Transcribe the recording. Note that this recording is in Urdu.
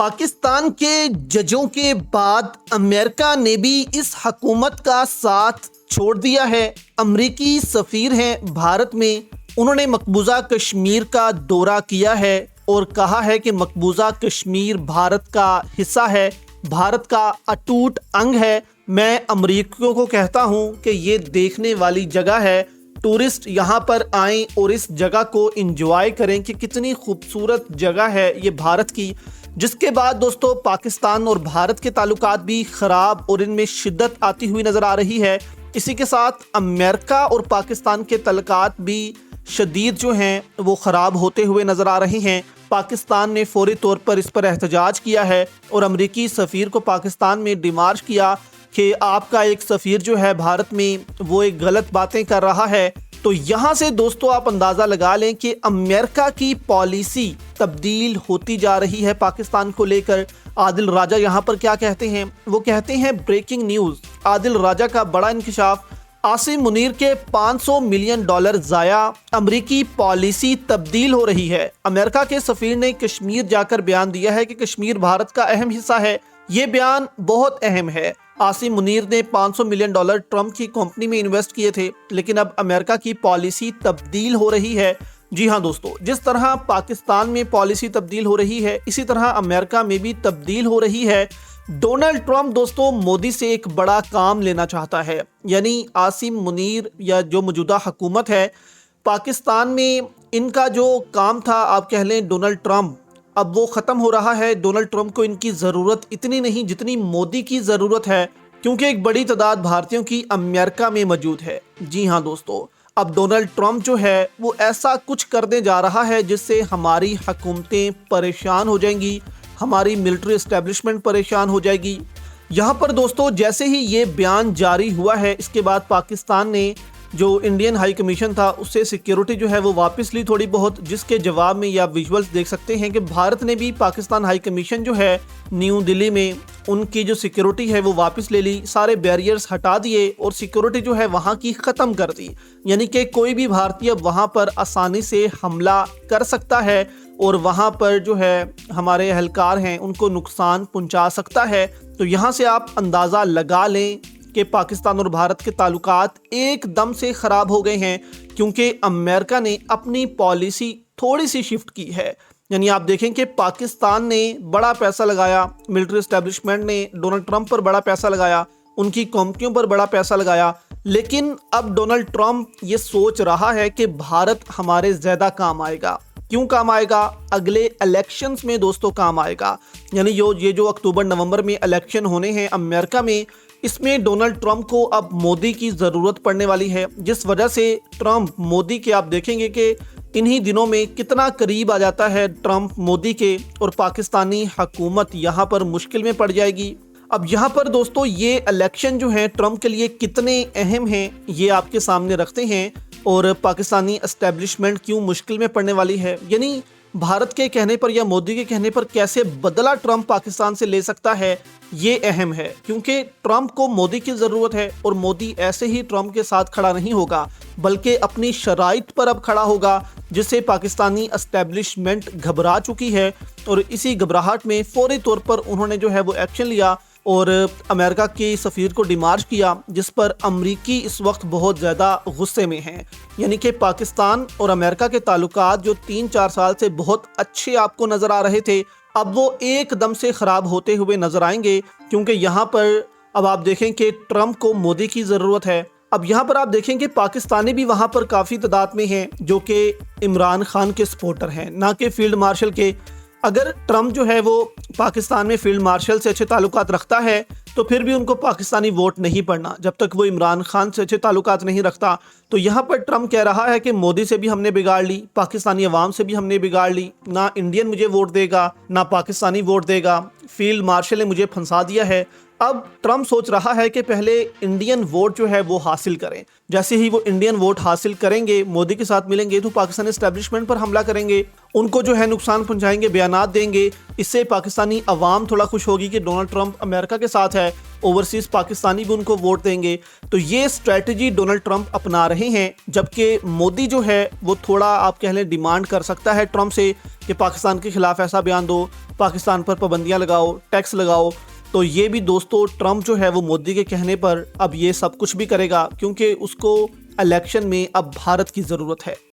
پاکستان کے ججوں کے بعد امریکہ نے بھی اس حکومت کا ساتھ چھوڑ دیا ہے۔ امریکی سفیر ہیں بھارت میں، انہوں نے مقبوضہ کشمیر کا دورہ کیا ہے اور کہا ہے کہ مقبوضہ کشمیر بھارت کا حصہ ہے، بھارت کا اٹوٹ انگ ہے۔ میں امریکیوں کو کہتا ہوں کہ یہ دیکھنے والی جگہ ہے، ٹورسٹ یہاں پر آئیں اور اس جگہ کو انجوائے کریں کہ کتنی خوبصورت جگہ ہے یہ بھارت کی۔ جس کے بعد دوستو پاکستان اور بھارت کے تعلقات بھی خراب اور ان میں شدت آتی ہوئی نظر آ رہی ہے۔ اسی کے ساتھ امریکہ اور پاکستان کے تعلقات بھی شدید جو ہیں وہ خراب ہوتے ہوئے نظر آ رہے ہیں۔ پاکستان نے فوری طور پر اس پر احتجاج کیا ہے اور امریکی سفیر کو پاکستان میں ڈیمارچ کیا کہ آپ کا ایک سفیر جو ہے بھارت میں وہ ایک غلط باتیں کر رہا ہے۔ تو یہاں سے دوستو آپ اندازہ لگا لیں کہ امریکہ کی پالیسی تبدیل ہوتی جا رہی ہے پاکستان کو لے کر۔ عادل راجہ یہاں پر کیا کہتے ہیں؟ وہ کہتے ہیں بریکنگ نیوز، عادل راجہ کا بڑا انکشاف، عاصم منیر کے $500 ملین ضائع، امریکی پالیسی تبدیل ہو رہی ہے۔ امریکہ کے سفیر نے کشمیر جا کر بیان دیا ہے کہ کشمیر بھارت کا اہم حصہ ہے۔ یہ بیان بہت اہم ہے۔ عاصم منیر نے $500 ملین ٹرمپ کی کمپنی میں انویسٹ کیے تھے، لیکن اب امریکہ کی پالیسی تبدیل ہو رہی ہے۔ جی ہاں دوستو، جس طرح پاکستان میں پالیسی تبدیل ہو رہی ہے، اسی طرح امریکہ میں بھی تبدیل ہو رہی ہے۔ ڈونلڈ ٹرمپ دوستو مودی سے ایک بڑا کام لینا چاہتا ہے، یعنی عاصم منیر یا جو موجودہ حکومت ہے پاکستان میں، ان کا جو کام تھا آپ کہہ لیں ڈونلڈ ٹرمپ، اب وہ ختم ہو رہا ہے۔ ڈونلڈ ٹرمپ کو ان کی ضرورت اتنی نہیں جتنی مودی کی ضرورت ہے، کیونکہ ایک بڑی تعداد بھارتیوں کی امریکہ میں موجود ہے۔ جی ہاں دوستو، اب ڈونلڈ ٹرمپ جو ہے وہ ایسا کچھ کرنے جا رہا ہے جس سے ہماری حکومتیں پریشان ہو جائیں گی، ہماری ملٹری اسٹیبلشمنٹ پریشان ہو جائے گی۔ یہاں پر دوستو جیسے ہی یہ بیان جاری ہوا ہے، اس کے بعد پاکستان نے جو انڈین ہائی کمیشن تھا اس سے سیکیورٹی جو ہے وہ واپس لی تھوڑی بہت، جس کے جواب میں یہ آپ ویژولز دیکھ سکتے ہیں کہ بھارت نے بھی پاکستان ہائی کمیشن جو ہے نیو دلی میں، ان کی جو سیکیورٹی ہے وہ واپس لے لی، سارے بیریئرز ہٹا دیے اور سیکیورٹی جو ہے وہاں کی ختم کر دی، یعنی کہ کوئی بھی بھارتی اب وہاں پر آسانی سے حملہ کر سکتا ہے اور وہاں پر جو ہے ہمارے اہلکار ہیں ان کو نقصان پہنچا سکتا ہے۔ تو یہاں سے آپ اندازہ لگا لیں کہ پاکستان اور بھارت کے تعلقات ایک دم سے خراب ہو گئے ہیں، کیونکہ امریکہ نے اپنی پالیسی تھوڑی سی شفٹ کی ہے۔ یعنی آپ دیکھیں کہ پاکستان نے بڑا پیسہ لگایا، ملٹری اسٹیبلشمنٹ نے ڈونلڈ ٹرمپ پر بڑا پیسہ لگایا، ان کی کمپنیوں پر بڑا پیسہ لگایا، لیکن اب ڈونلڈ ٹرمپ یہ سوچ رہا ہے کہ بھارت ہمارے زیادہ کام آئے گا۔ کیوں کام آئے گا؟ اگلے الیکشنز میں دوستو کام آئے گا۔ یعنی یہ جو اکتوبر نومبر میں الیکشن ہونے ہیں امریکہ میں، اس میں ڈونلڈ ٹرمپ کو اب مودی کی ضرورت پڑنے والی ہے، جس وجہ سے ٹرمپ مودی کے آپ دیکھیں گے کہ انہی دنوں میں کتنا قریب آ جاتا ہے ٹرمپ مودی کے، اور پاکستانی حکومت یہاں پر مشکل میں پڑ جائے گی۔ اب یہاں پر دوستو یہ الیکشن جو ہیں ٹرمپ کے لیے کتنے اہم ہیں یہ آپ کے سامنے رکھتے ہیں، اور پاکستانی اسٹیبلشمنٹ کیوں مشکل میں پڑنے والی ہے۔ یعنی بھارت کے کہنے پر یا مودی کے کہنے پر کیسے بدلہ ٹرمپ پاکستان سے لے سکتا ہے، یہ اہم ہے، کیونکہ ٹرمپ کو مودی کی ضرورت ہے، اور مودی ایسے ہی ٹرمپ کے ساتھ کھڑا نہیں ہوگا بلکہ اپنی شرائط پر اب کھڑا ہوگا، جس سے پاکستانی اسٹیبلشمنٹ گھبرا چکی ہے، اور اسی گھبراہٹ میں فوری طور پر انہوں نے جو ہے وہ ایکشن لیا اور امریکہ کے سفیر کو ڈیمارچ کیا، جس پر امریکی اس وقت بہت زیادہ غصے میں ہیں۔ یعنی کہ پاکستان اور امریکہ کے تعلقات جو 3-4 سال سے بہت اچھے آپ کو نظر آ رہے تھے، اب وہ ایک دم سے خراب ہوتے ہوئے نظر آئیں گے، کیونکہ یہاں پر اب آپ دیکھیں کہ ٹرمپ کو مودی کی ضرورت ہے۔ اب یہاں پر آپ دیکھیں کہ پاکستانی بھی وہاں پر کافی تعداد میں ہیں جو کہ عمران خان کے سپورٹر ہیں، نہ کہ فیلڈ مارشل کے۔ اگر ٹرمپ جو ہے وہ پاکستان میں فیلڈ مارشل سے اچھے تعلقات رکھتا ہے تو پھر بھی ان کو پاکستانی ووٹ نہیں پڑنا جب تک وہ عمران خان سے اچھے تعلقات نہیں رکھتا۔ تو یہاں پر ٹرمپ کہہ رہا ہے کہ مودی سے بھی ہم نے بگاڑ لی، پاکستانی عوام سے بھی ہم نے بگاڑ لی، نہ انڈین مجھے ووٹ دے گا نہ پاکستانی ووٹ دے گا، فیلڈ مارشل نے مجھے پھنسا دیا ہے۔ اب ٹرمپ سوچ رہا ہے کہ پہلے انڈین ووٹ جو ہے وہ حاصل کریں. جیسے ہی وہ انڈین ووٹ حاصل کریں گے، مودی کے ساتھ ملیں گے تو پاکستانی اسٹیبلشمنٹ پر حملہ کریں گے، ان کو جو ہے نقصان پہنچائیں گے، بیانات دیں گے. اس سے پاکستانی عوام تھوڑا خوش ہوگی کہ ڈونلڈ ٹرمپ امریکہ کے ساتھ ہے، اوورسیز پاکستانی بھی ان کو ووٹ دیں گے. تو یہ اسٹریٹجی ڈونلڈ ٹرمپ اپنا رہے ہیں، جبکہ مودی جو ہے وہ تھوڑا آپ کہہ لیں ڈیمانڈ کر سکتا ہے ٹرمپ سے کہ پاکستان کے خلاف ایسا بیان دو، پاکستان پر پابندیاں لگاؤ، ٹیکس لگاؤ. تو یہ بھی دوستو ٹرمپ جو ہے وہ مودی کے کہنے پر اب یہ سب کچھ بھی کرے گا، کیونکہ اس کو الیکشن میں اب بھارت کی ضرورت ہے.